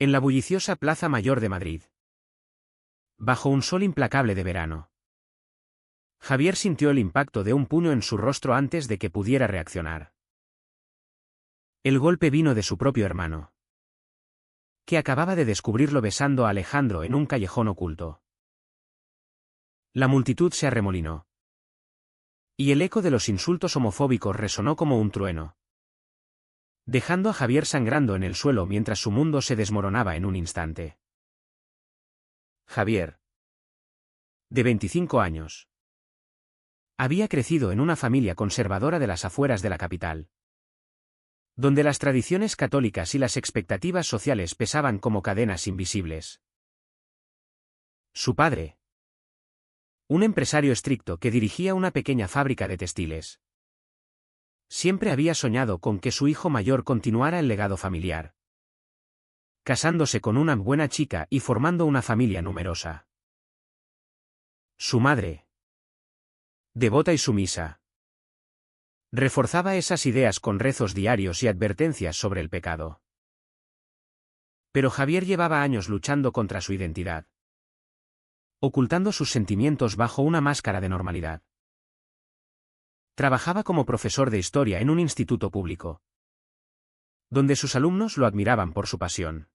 En la bulliciosa Plaza Mayor de Madrid. Bajo un sol implacable de verano. Javier sintió el impacto de un puño en su rostro antes de que pudiera reaccionar. El golpe vino de su propio hermano, que acababa de descubrirlo besando a Alejandro en un callejón oculto. La multitud se arremolinó. Y el eco de los insultos homofóbicos resonó como un trueno, dejando a Javier sangrando en el suelo mientras su mundo se desmoronaba en un instante. Javier, de 25 años, había crecido en una familia conservadora de las afueras de la capital, donde las tradiciones católicas y las expectativas sociales pesaban como cadenas invisibles. Su padre, un empresario estricto que dirigía una pequeña fábrica de textiles, siempre había soñado con que su hijo mayor continuara el legado familiar, casándose con una buena chica y formando una familia numerosa. Su madre, devota y sumisa, reforzaba esas ideas con rezos diarios y advertencias sobre el pecado. Pero Javier llevaba años luchando contra su identidad, ocultando sus sentimientos bajo una máscara de normalidad. Trabajaba como profesor de historia en un instituto público, donde sus alumnos lo admiraban por su pasión.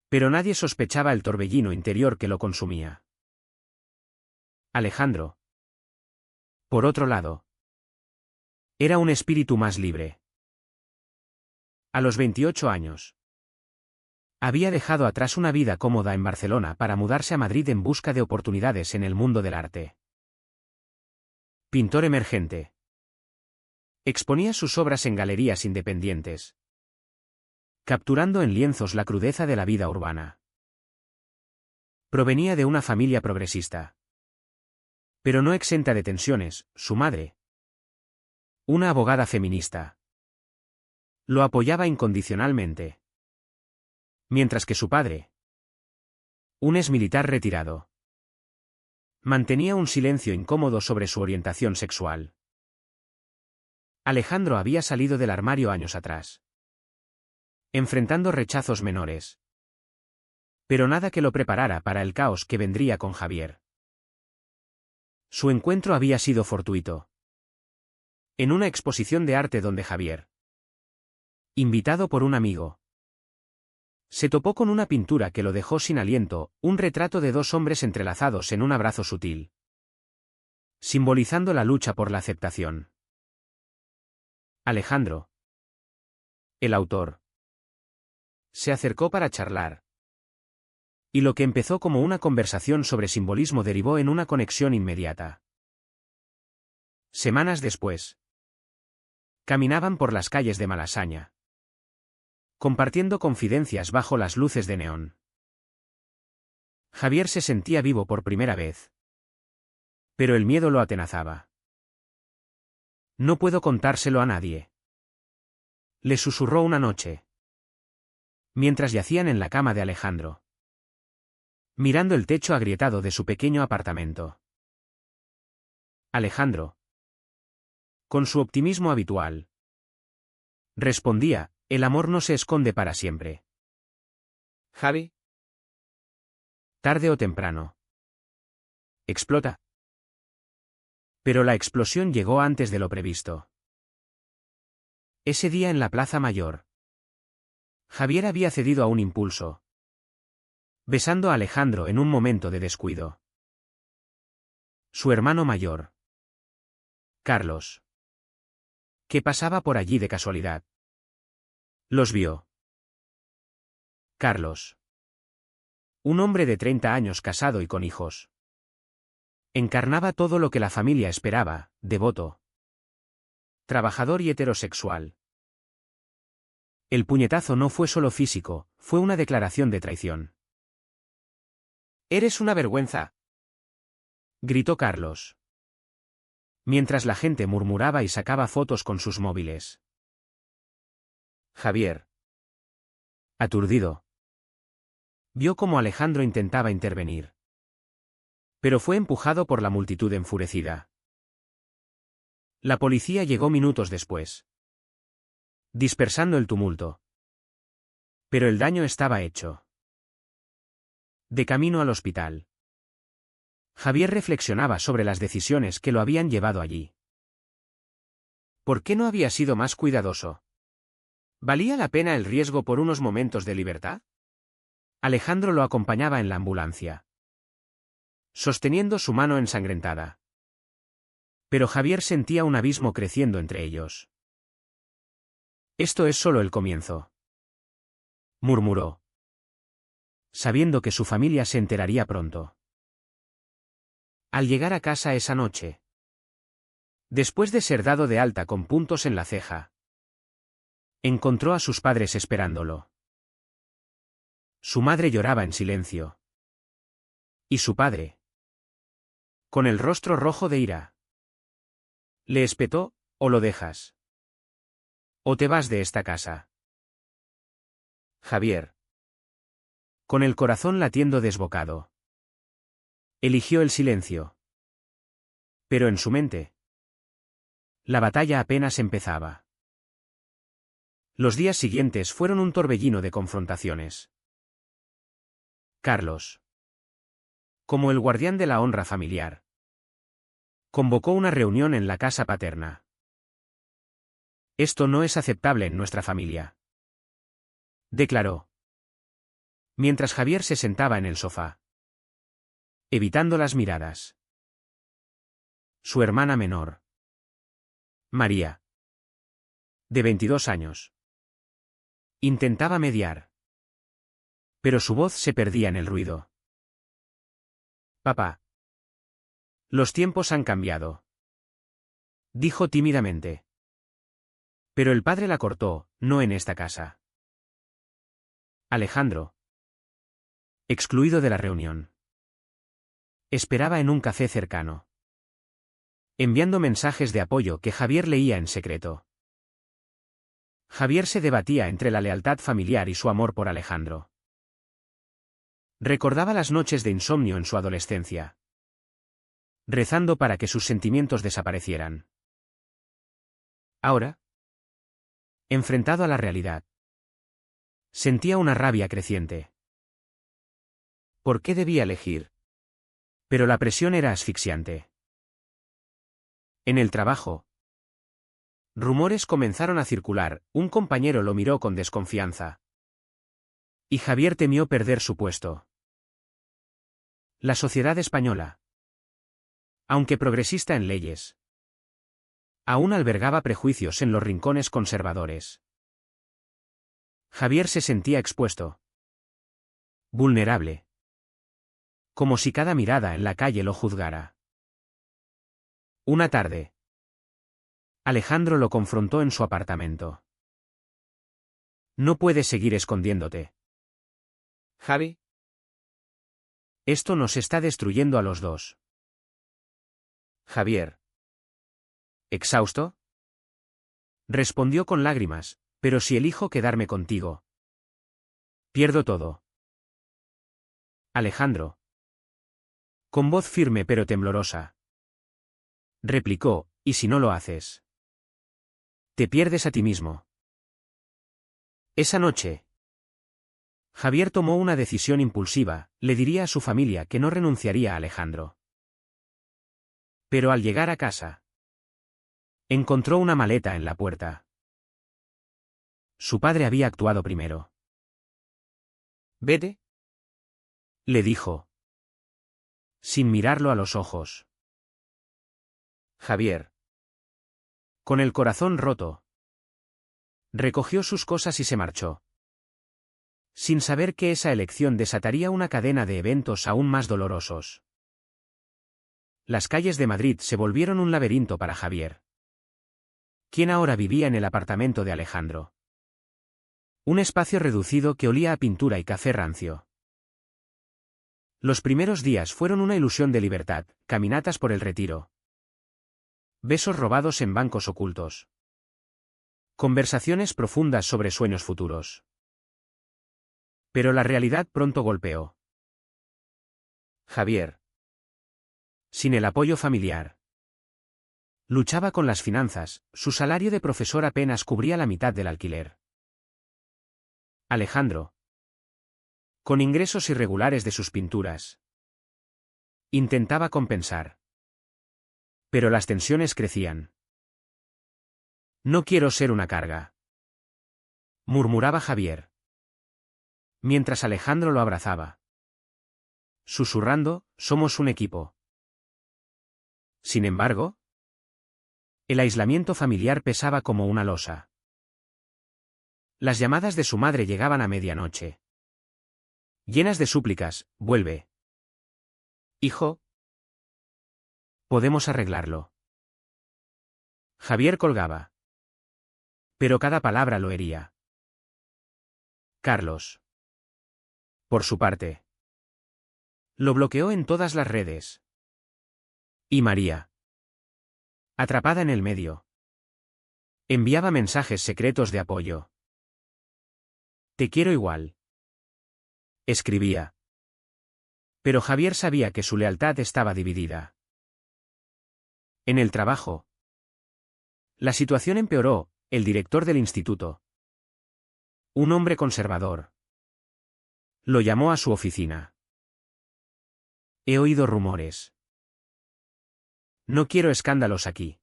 Pero nadie sospechaba el torbellino interior que lo consumía. Alejandro, por otro lado, era un espíritu más libre. A los 28 años, había dejado atrás una vida cómoda en Barcelona para mudarse a Madrid en busca de oportunidades en el mundo del arte. Pintor emergente. Exponía sus obras en galerías independientes, capturando en lienzos la crudeza de la vida urbana. Provenía de una familia progresista, pero no exenta de tensiones. Su madre, una abogada feminista, lo apoyaba incondicionalmente, mientras que su padre, un exmilitar retirado, mantenía un silencio incómodo sobre su orientación sexual. Alejandro había salido del armario años atrás, enfrentando rechazos menores, pero nada que lo preparara para el caos que vendría con Javier. Su encuentro había sido fortuito, en una exposición de arte donde Javier, invitado por un amigo, se topó con una pintura que lo dejó sin aliento, un retrato de dos hombres entrelazados en un abrazo sutil, simbolizando la lucha por la aceptación. Alejandro, el autor, se acercó para charlar, y lo que empezó como una conversación sobre simbolismo derivó en una conexión inmediata. Semanas después, caminaban por las calles de Malasaña, compartiendo confidencias bajo las luces de neón. Javier se sentía vivo por primera vez, pero el miedo lo atenazaba. No puedo contárselo a nadie, le susurró una noche, mientras yacían en la cama de Alejandro, mirando el techo agrietado de su pequeño apartamento. Alejandro, con su optimismo habitual, respondía: el amor no se esconde para siempre. Javi, Tarde o temprano, explota. Pero la explosión llegó antes de lo previsto. Ese día en la Plaza Mayor, Javier había cedido a un impulso, besando a Alejandro en un momento de descuido. Su hermano mayor, Carlos, que pasaba por allí de casualidad, los vio. Carlos, un hombre de 30 años casado y con hijos, encarnaba todo lo que la familia esperaba: devoto, trabajador y heterosexual. El puñetazo no fue solo físico, fue una declaración de traición. eres una vergüenza, gritó Carlos, mientras la gente murmuraba y sacaba fotos con sus móviles. Javier, aturdido, vio cómo Alejandro intentaba intervenir, pero fue empujado por la multitud enfurecida. La policía llegó minutos después, dispersando el tumulto. Pero el daño estaba hecho. De camino al hospital, Javier reflexionaba sobre las decisiones que lo habían llevado allí. ¿Por qué no había sido más cuidadoso? ¿Valía la pena el riesgo por unos momentos de libertad? Alejandro lo acompañaba en la ambulancia, sosteniendo su mano ensangrentada. Pero Javier sentía un abismo creciendo entre ellos. Esto es solo el comienzo, murmuró, sabiendo que su familia se enteraría pronto. Al llegar a casa esa noche, después de ser dado de alta con puntos en la ceja, encontró a sus padres esperándolo. Su madre lloraba en silencio. Y su padre, con el rostro rojo de ira, le espetó: «O lo dejas, o te vas de esta casa». Javier, con el corazón latiendo desbocado, eligió el silencio. Pero en su mente, la batalla apenas empezaba. Los días siguientes fueron un torbellino de confrontaciones. Carlos, como el guardián de la honra familiar, convocó una reunión en la casa paterna. «Esto no es aceptable en nuestra familia», declaró, mientras Javier se sentaba en el sofá, evitando las miradas. Su hermana menor, María, de 22 años, intentaba mediar, pero su voz se perdía en el ruido. «Papá, los tiempos han cambiado», dijo tímidamente. Pero el padre la cortó: «No en esta casa». Alejandro, excluido de la reunión, esperaba en un café cercano, enviando mensajes de apoyo que Javier leía en secreto. Javier se debatía entre la lealtad familiar y su amor por Alejandro. Recordaba las noches de insomnio en su adolescencia, rezando para que sus sentimientos desaparecieran. Ahora, enfrentado a la realidad, sentía una rabia creciente. ¿Por qué debía elegir? Pero la presión era asfixiante. En el trabajo, rumores comenzaron a circular: un compañero lo miró con desconfianza. Y Javier temió perder su puesto. La sociedad española, aunque progresista en leyes, aún albergaba prejuicios en los rincones conservadores. Javier se sentía expuesto, vulnerable, como si cada mirada en la calle lo juzgara. Una tarde, Alejandro lo confrontó en su apartamento. «No puedes seguir escondiéndote, Javi, esto nos está destruyendo a los dos». Javier, exhausto, respondió con lágrimas: «Pero si elijo quedarme contigo, pierdo todo». Alejandro, con voz firme pero temblorosa, replicó: «¿Y si no lo haces? Te pierdes a ti mismo». Esa noche, Javier tomó una decisión impulsiva: le diría a su familia que no renunciaría a Alejandro. Pero al llegar a casa, encontró una maleta en la puerta. Su padre había actuado primero. vete. Le dijo, sin mirarlo a los ojos. Javier, con el corazón roto, recogió sus cosas y se marchó, sin saber que esa elección desataría una cadena de eventos aún más dolorosos. Las calles de Madrid se volvieron un laberinto para Javier, quien ahora vivía en el apartamento de Alejandro. Un espacio reducido que olía a pintura y café rancio. Los primeros días fueron una ilusión de libertad: caminatas por el Retiro, besos robados en bancos ocultos, conversaciones profundas sobre sueños futuros. Pero la realidad pronto golpeó. Javier, sin el apoyo familiar, luchaba con las finanzas: su salario de profesor apenas cubría la mitad del alquiler. Alejandro. Con ingresos irregulares de sus pinturas. Intentaba compensar. Pero las tensiones crecían. No quiero ser una carga, murmuraba Javier, mientras Alejandro lo abrazaba. Susurrando, somos un equipo. Sin embargo, el aislamiento familiar pesaba como una losa. Las llamadas de su madre llegaban a medianoche. Llenas de súplicas, vuelve. Hijo. Podemos arreglarlo. Javier colgaba. Pero cada palabra lo hería. Carlos. Por su parte. Lo bloqueó en todas las redes. Y María. Atrapada en el medio. Enviaba mensajes secretos de apoyo. Te quiero igual. Escribía. Pero Javier sabía que su lealtad estaba dividida. En el trabajo. La situación empeoró, el director del instituto. Un hombre conservador. Lo llamó a su oficina. He oído rumores. No quiero escándalos aquí.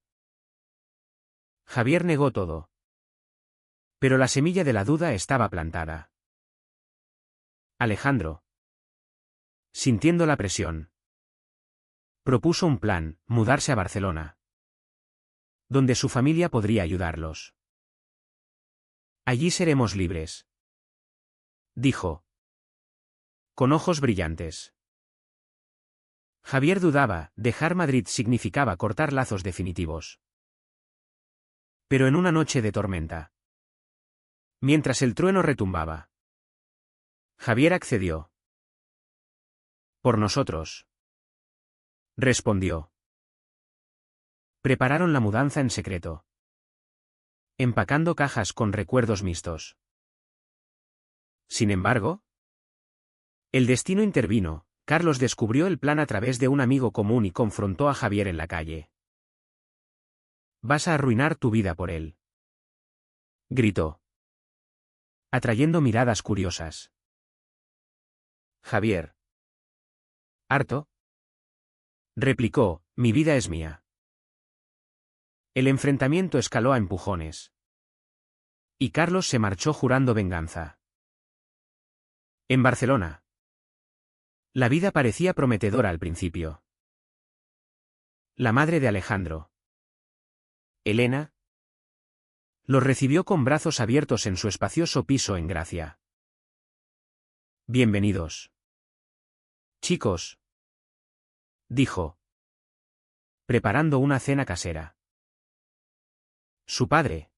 Javier negó todo. Pero la semilla de la duda estaba plantada. Alejandro. Sintiendo la presión. Propuso un plan, mudarse a Barcelona. Donde su familia podría ayudarlos. Allí seremos libres. Dijo. Con ojos brillantes. Javier dudaba, dejar Madrid significaba cortar lazos definitivos. Pero en una noche de tormenta. Mientras el trueno retumbaba. Javier accedió. Por nosotros. Respondió. Prepararon la mudanza en secreto. Empacando cajas con recuerdos mixtos. Sin embargo, el destino intervino. Carlos descubrió el plan a través de un amigo común y confrontó a Javier en la calle. Vas a arruinar tu vida por él. Gritó. Atrayendo miradas curiosas. Javier. ¿Harto? Replicó, mi vida es mía. El enfrentamiento escaló a empujones. Y Carlos se marchó jurando venganza. En Barcelona. La vida parecía prometedora al principio. La madre de Alejandro, Elena, los recibió con brazos abiertos en su espacioso piso en Gracia. Bienvenidos. Chicos, dijo, preparando una cena casera. Su padre,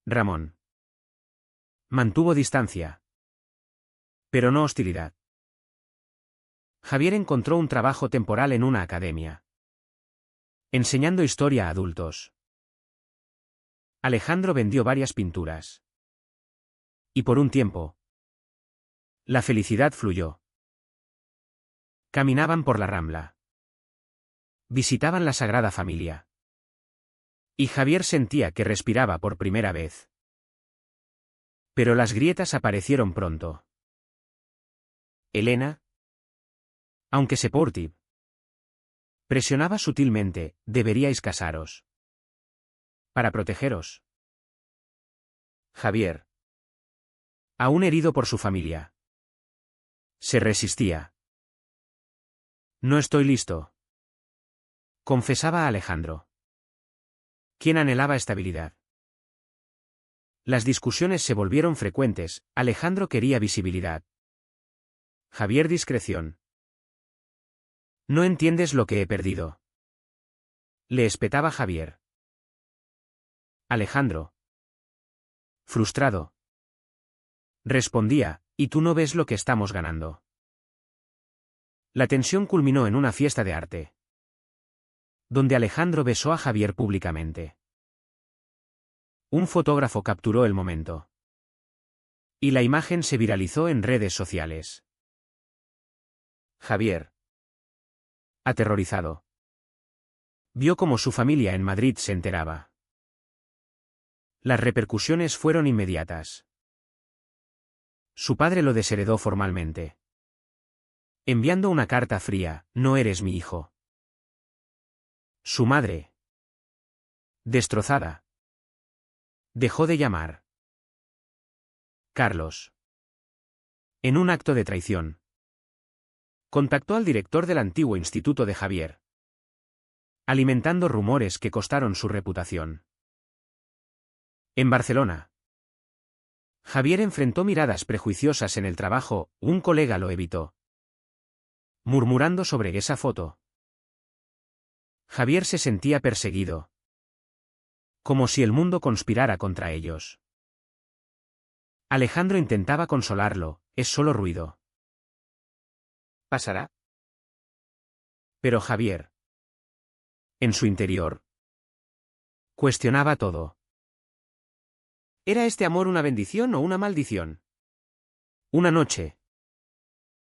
Ramón, mantuvo distancia, pero no hostilidad. Javier encontró un trabajo temporal en una academia. Enseñando historia a adultos. Alejandro vendió varias pinturas. Y por un tiempo, la felicidad fluyó. Caminaban por la Rambla. Visitaban la Sagrada Familia. Y Javier sentía que respiraba por primera vez. Pero las grietas aparecieron pronto. Elena, aunque supportive, presionaba sutilmente, deberíais casaros. Para protegeros. Javier, aún herido por su familia, se resistía. No estoy listo, confesaba a Alejandro, quien anhelaba estabilidad. Las discusiones se volvieron frecuentes, Alejandro quería visibilidad. Javier discreción. No entiendes lo que he perdido. Le espetaba Javier. Alejandro. Frustrado. Respondía, ¿y tú no ves lo que estamos ganando? La tensión culminó en una fiesta de arte, donde Alejandro besó a Javier públicamente. Un fotógrafo capturó el momento. Y la imagen se viralizó en redes sociales. Javier, aterrorizado, vio cómo su familia en Madrid se enteraba. Las repercusiones fueron inmediatas. Su padre lo desheredó formalmente, enviando una carta fría: no eres mi hijo. Su madre, destrozada, dejó de llamar Carlos. En un acto de traición, contactó al director del antiguo instituto de Javier, alimentando rumores que costaron su reputación. En Barcelona, Javier enfrentó miradas prejuiciosas en el trabajo. Un colega lo evitó, murmurando sobre esa foto. Javier se sentía perseguido, como si el mundo conspirara contra ellos. Alejandro intentaba consolarlo: es solo ruido. ¿Pasará? Pero Javier, en su interior, cuestionaba todo. ¿Era este amor una bendición o una maldición? Una noche,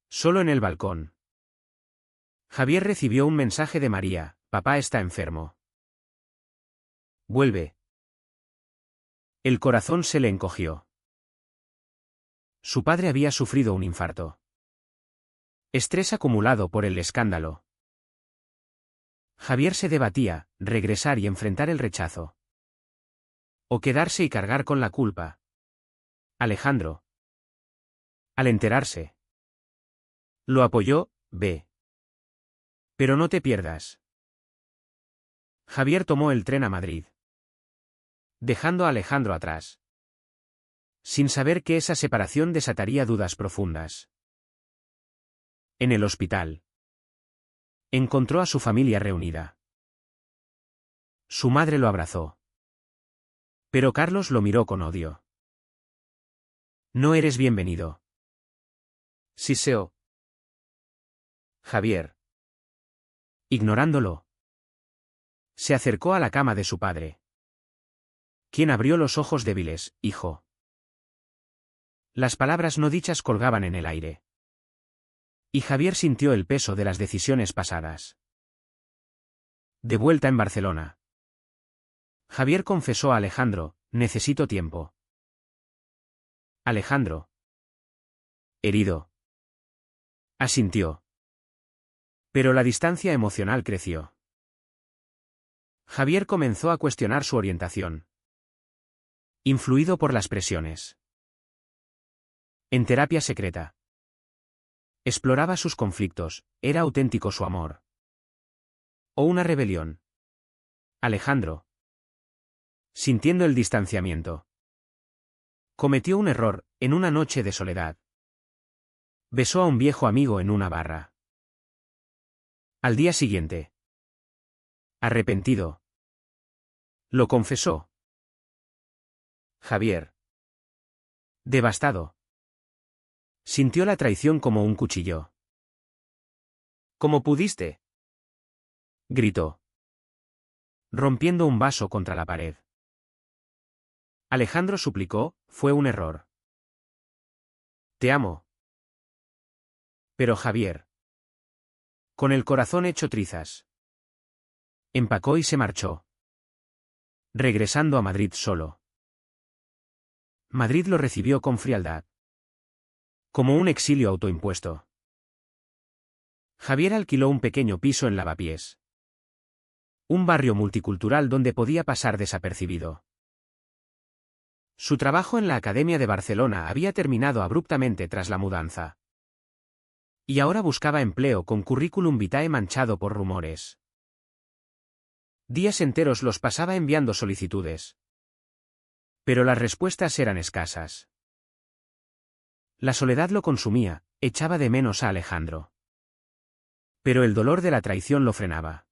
solo en el balcón, Javier recibió un mensaje de María: papá está enfermo. Vuelve. El corazón se le encogió. Su padre había sufrido un infarto. Estrés acumulado por el escándalo. Javier se debatía: regresar y enfrentar el rechazo, o quedarse y cargar con la culpa. Alejandro, al enterarse, lo apoyó: ve. Pero no te pierdas. Javier tomó el tren a Madrid, dejando a Alejandro atrás, sin saber que esa separación desataría dudas profundas. En el hospital, encontró a su familia reunida. Su madre lo abrazó, pero Carlos lo miró con odio. No eres bienvenido. Siseo. Javier, ignorándolo, se acercó a la cama de su padre, quien abrió los ojos débiles: hijo. Las palabras no dichas colgaban en el aire, y Javier sintió el peso de las decisiones pasadas. De vuelta en Barcelona, Javier confesó a Alejandro: necesito tiempo. Alejandro, herido, asintió. Pero la distancia emocional creció. Javier comenzó a cuestionar su orientación, influido por las presiones. En terapia secreta, exploraba sus conflictos: ¿era auténtico su amor o una rebelión? Alejandro, sintiendo el distanciamiento, cometió un error. En una noche de soledad, besó a un viejo amigo en una barra. Al día siguiente, arrepentido, lo confesó. Javier, devastado, sintió la traición como un cuchillo. ¿Cómo pudiste? Gritó, rompiendo un vaso contra la pared. Alejandro suplicó: fue un error. Te amo. Pero Javier, con el corazón hecho trizas, empacó y se marchó, regresando a Madrid solo. Madrid lo recibió con frialdad, como un exilio autoimpuesto. Javier alquiló un pequeño piso en Lavapiés, un barrio multicultural donde podía pasar desapercibido. Su trabajo en la Academia de Barcelona había terminado abruptamente tras la mudanza, y ahora buscaba empleo con currículum vitae manchado por rumores. Días enteros los pasaba enviando solicitudes, pero las respuestas eran escasas. La soledad lo consumía, echaba de menos a Alejandro. Pero el dolor de la traición lo frenaba.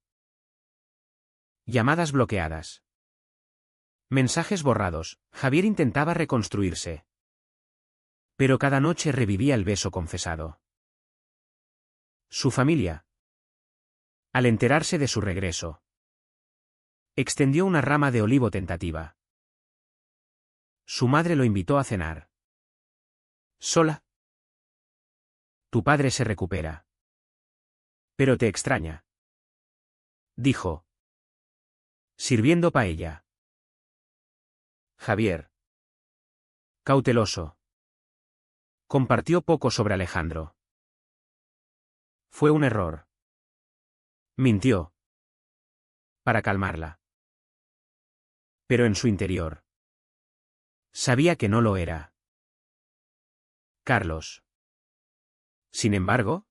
Llamadas bloqueadas, mensajes borrados. Javier intentaba reconstruirse, pero cada noche revivía el beso confesado. Su familia, al enterarse de su regreso, extendió una rama de olivo tentativa. Su madre lo invitó a cenar. ¿Sola? Tu padre se recupera, pero te extraña, dijo, sirviendo paella. Javier, cauteloso, Compartió poco sobre Alejandro. Fue un error. Mintió. Para calmarla. Pero en su interior. Sabía que no lo era. Carlos. Sin embargo,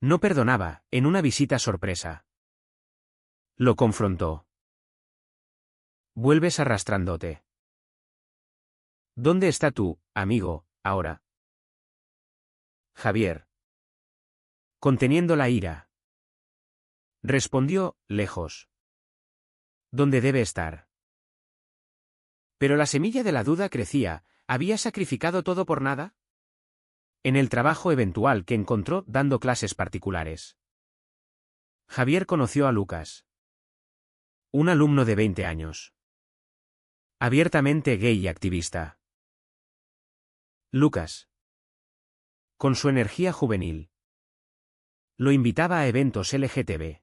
no perdonaba, en una visita sorpresa. Lo confrontó. Vuelves arrastrándote. ¿Dónde está tu amigo, ahora? Javier. Conteniendo la ira. Respondió, lejos. ¿Dónde debe estar? Pero la semilla de la duda crecía. ¿Había sacrificado todo por nada? En el trabajo eventual que encontró dando clases particulares. Javier conoció a Lucas. Un alumno de 20 años. Abiertamente gay y activista. Lucas. Con su energía juvenil. Lo invitaba a eventos LGTB.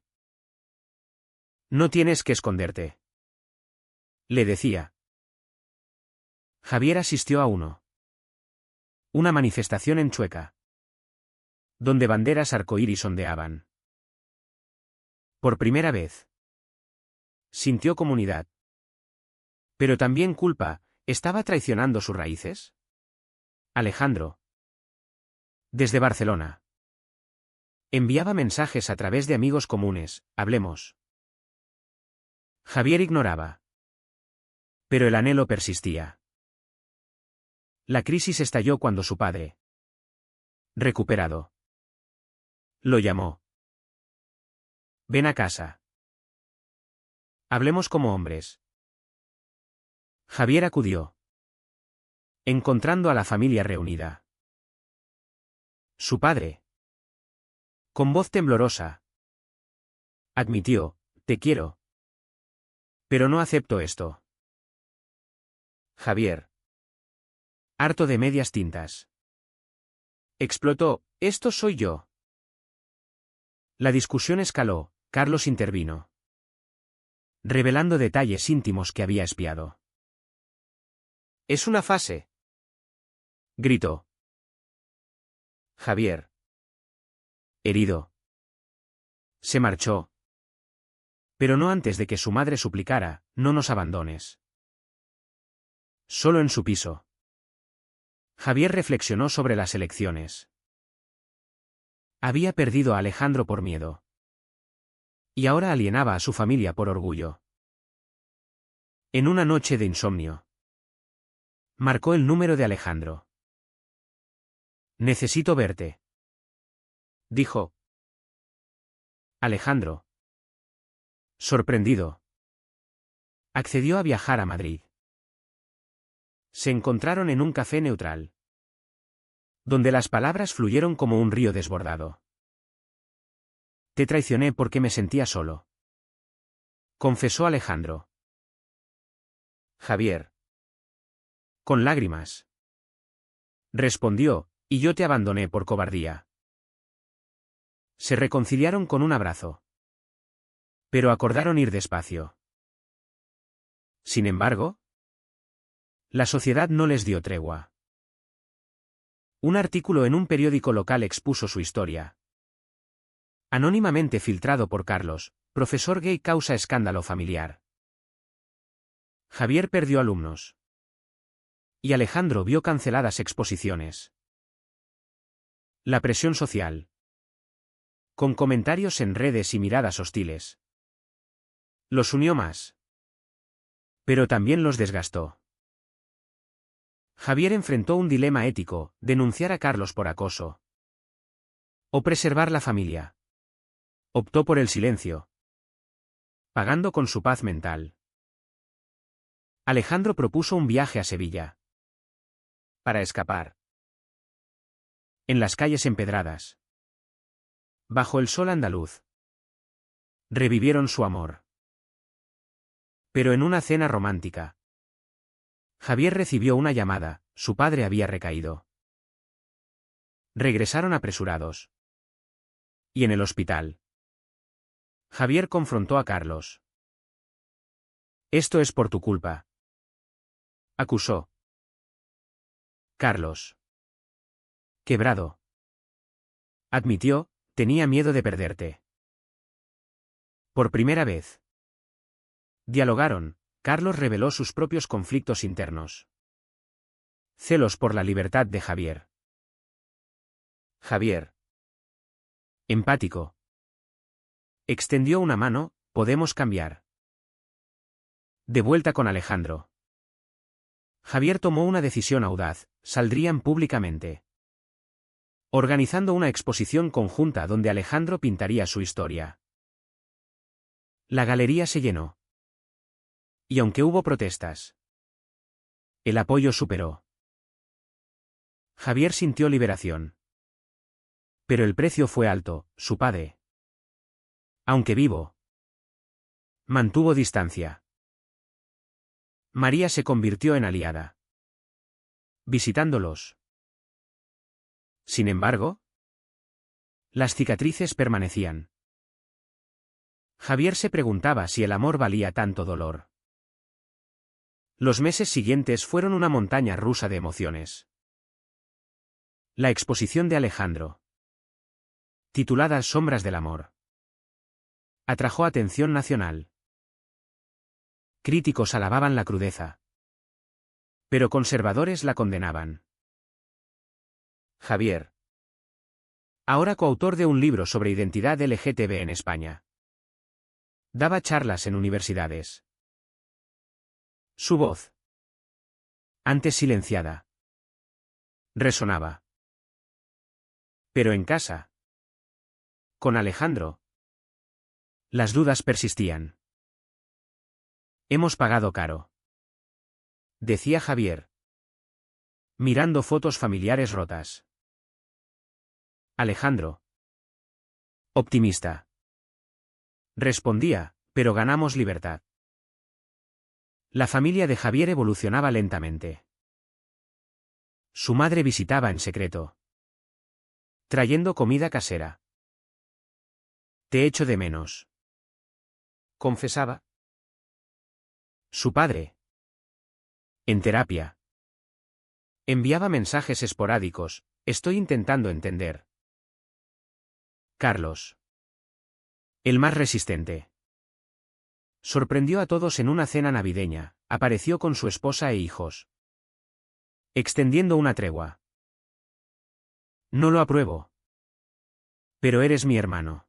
No tienes que esconderte. Le decía. Javier asistió a uno. Una manifestación en Chueca. Donde banderas arcoíris ondeaban. Por primera vez. Sintió comunidad. Pero también culpa. ¿Estaba traicionando sus raíces? Alejandro. Desde Barcelona. Enviaba mensajes a través de amigos comunes, hablemos. Javier ignoraba. Pero el anhelo persistía. La crisis estalló cuando su padre. Recuperado. Lo llamó. Ven a casa. Hablemos como hombres. Javier acudió. Encontrando a la familia reunida. Su padre. Con voz temblorosa. Admitió, te quiero. Pero no acepto esto. Javier. Harto de medias tintas. Explotó, esto soy yo. La discusión escaló, Carlos intervino. Revelando detalles íntimos que había espiado. Es una fase. Gritó. Javier. Herido. Se marchó. Pero no antes de que su madre suplicara, no nos abandones. Solo en su piso. Javier reflexionó sobre las elecciones. Había perdido a Alejandro por miedo. Y ahora alienaba a su familia por orgullo. En una noche de insomnio. Marcó el número de Alejandro. Necesito verte. Dijo. Alejandro. Sorprendido. Accedió a viajar a Madrid. Se encontraron en un café neutral. Donde las palabras fluyeron como un río desbordado. Te traicioné porque me sentía solo. Confesó Alejandro. Javier. Con lágrimas. Respondió, y yo te abandoné por cobardía. Se reconciliaron con un abrazo. Pero acordaron ir despacio. Sin embargo, la sociedad no les dio tregua. Un artículo en un periódico local expuso su historia. Anónimamente filtrado por Carlos, profesor gay causa escándalo familiar. Javier perdió alumnos. Y Alejandro vio canceladas exposiciones. La presión social. Con comentarios en redes y miradas hostiles. Los unió más. Pero también los desgastó. Javier enfrentó un dilema ético, denunciar a Carlos por acoso. O preservar la familia. Optó por el silencio. Pagando con su paz mental. Alejandro propuso un viaje a Sevilla. Para escapar. En las calles empedradas. Bajo el sol andaluz. Revivieron su amor. Pero en una cena romántica. Javier recibió una llamada, su padre había recaído. Regresaron apresurados. Y en el hospital. Javier confrontó a Carlos. Esto es por tu culpa. Acusó. Carlos. Quebrado. Admitió, tenía miedo de perderte. Por primera vez. Dialogaron, Carlos reveló sus propios conflictos internos. Celos por la libertad de Javier. Javier. Empático. Extendió una mano, podemos cambiar. De vuelta con Alejandro. Javier tomó una decisión audaz, saldrían públicamente. Organizando una exposición conjunta donde Alejandro pintaría su historia. La galería se llenó. Y aunque hubo protestas, el apoyo superó. Javier sintió liberación. Pero el precio fue alto, su padre. Aunque vivo, mantuvo distancia. María se convirtió en aliada. Visitándolos. Sin embargo, las cicatrices permanecían. Javier se preguntaba si el amor valía tanto dolor. Los meses siguientes fueron una montaña rusa de emociones. La exposición de Alejandro, titulada Sombras del amor, atrajo atención nacional. Críticos alababan la crudeza, pero conservadores la condenaban. Javier, ahora coautor de un libro sobre identidad LGTB en España, daba charlas en universidades. Su voz, antes silenciada, resonaba. Pero en casa, con Alejandro, las dudas persistían. Hemos pagado caro, decía Javier, mirando fotos familiares rotas. Alejandro, optimista, respondía, pero ganamos libertad. La familia de Javier evolucionaba lentamente. Su madre visitaba en secreto, trayendo comida casera. Te echo de menos, confesaba. Su padre, en terapia, enviaba mensajes esporádicos, estoy intentando entender. Carlos, el más resistente, sorprendió a todos en una cena navideña, apareció con su esposa e hijos, extendiendo una tregua. No lo apruebo. Pero eres mi hermano.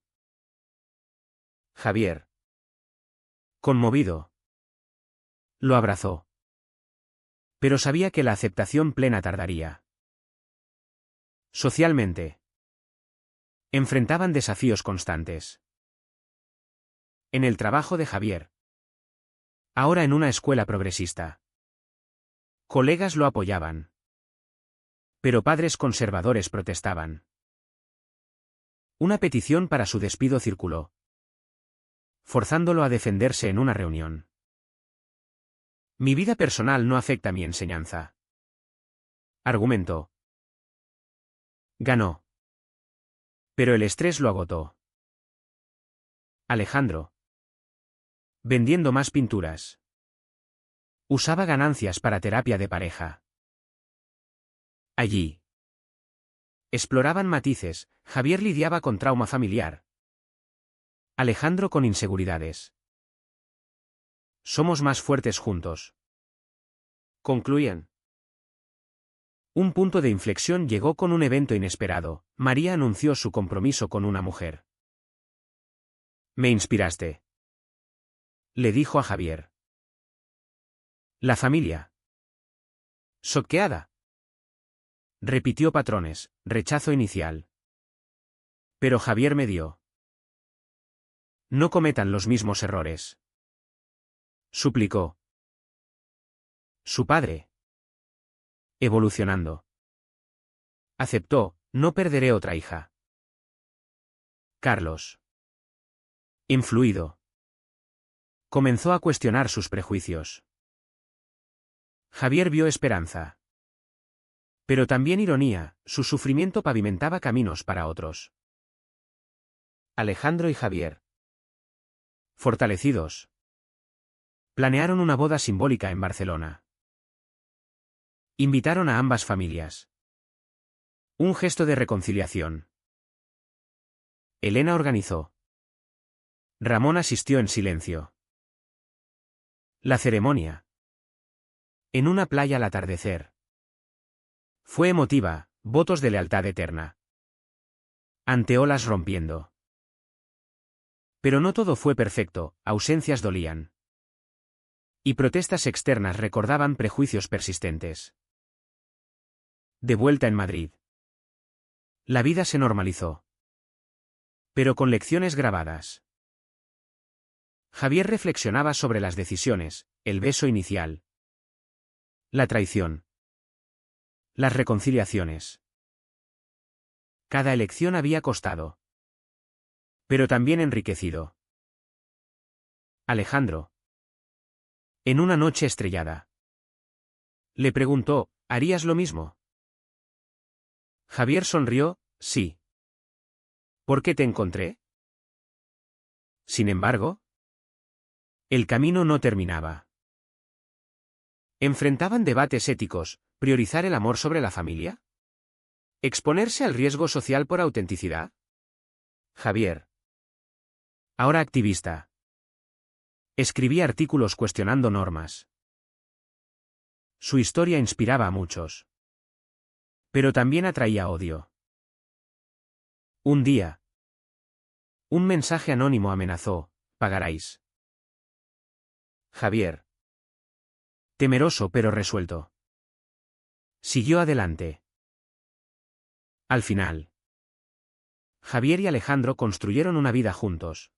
Javier, conmovido, lo abrazó. Pero sabía que la aceptación plena tardaría. Socialmente, enfrentaban desafíos constantes. En el trabajo de Javier, ahora en una escuela progresista, colegas lo apoyaban. Pero padres conservadores protestaban. Una petición para su despido circuló, forzándolo a defenderse en una reunión. Mi vida personal no afecta mi enseñanza, argumentó. Ganó. Pero el estrés lo agotó. Alejandro, vendiendo más pinturas, usaba ganancias para terapia de pareja. Allí, exploraban matices, Javier lidiaba con trauma familiar. Alejandro con inseguridades. Somos más fuertes juntos, concluían. Un punto de inflexión llegó con un evento inesperado. María anunció su compromiso con una mujer. Me inspiraste, le dijo a Javier. La familia, choqueada, repitió patrones, rechazo inicial. Pero Javier medió. No cometan los mismos errores, suplicó. Su padre, evolucionando, aceptó, no perderé otra hija. Carlos, influido, comenzó a cuestionar sus prejuicios. Javier vio esperanza. Pero también ironía, su sufrimiento pavimentaba caminos para otros. Alejandro y Javier, fortalecidos, planearon una boda simbólica en Barcelona. Invitaron a ambas familias. Un gesto de reconciliación. Elena organizó. Ramón asistió en silencio. La ceremonia. En una playa al atardecer. Fue emotiva, votos de lealtad eterna. Ante olas rompiendo. Pero no todo fue perfecto, ausencias dolían. Y protestas externas recordaban prejuicios persistentes. De vuelta en Madrid. La vida se normalizó. Pero con lecciones grabadas. Javier reflexionaba sobre las decisiones, el beso inicial. La traición. Las reconciliaciones. Cada elección había costado. Pero también enriquecido. Alejandro. En una noche estrellada. Le preguntó, ¿harías lo mismo? Javier sonrió, sí. ¿Por qué te encontré? Sin embargo, el camino no terminaba. ¿Enfrentaban debates éticos, priorizar el amor sobre la familia? ¿Exponerse al riesgo social por autenticidad? Javier. Ahora activista. Escribía artículos cuestionando normas. Su historia inspiraba a muchos. Pero también atraía odio. Un día. Un mensaje anónimo amenazó, pagaréis. Javier. Temeroso pero resuelto. Siguió adelante. Al final. Javier y Alejandro construyeron una vida juntos.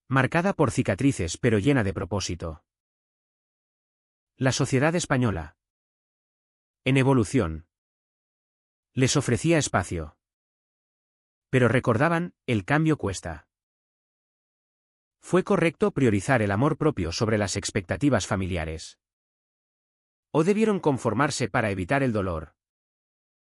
Marcada por cicatrices pero llena de propósito. La sociedad española. En evolución. Les ofrecía espacio. Pero recordaban, el cambio cuesta. ¿Fue correcto priorizar el amor propio sobre las expectativas familiares? ¿O debieron conformarse para evitar el dolor?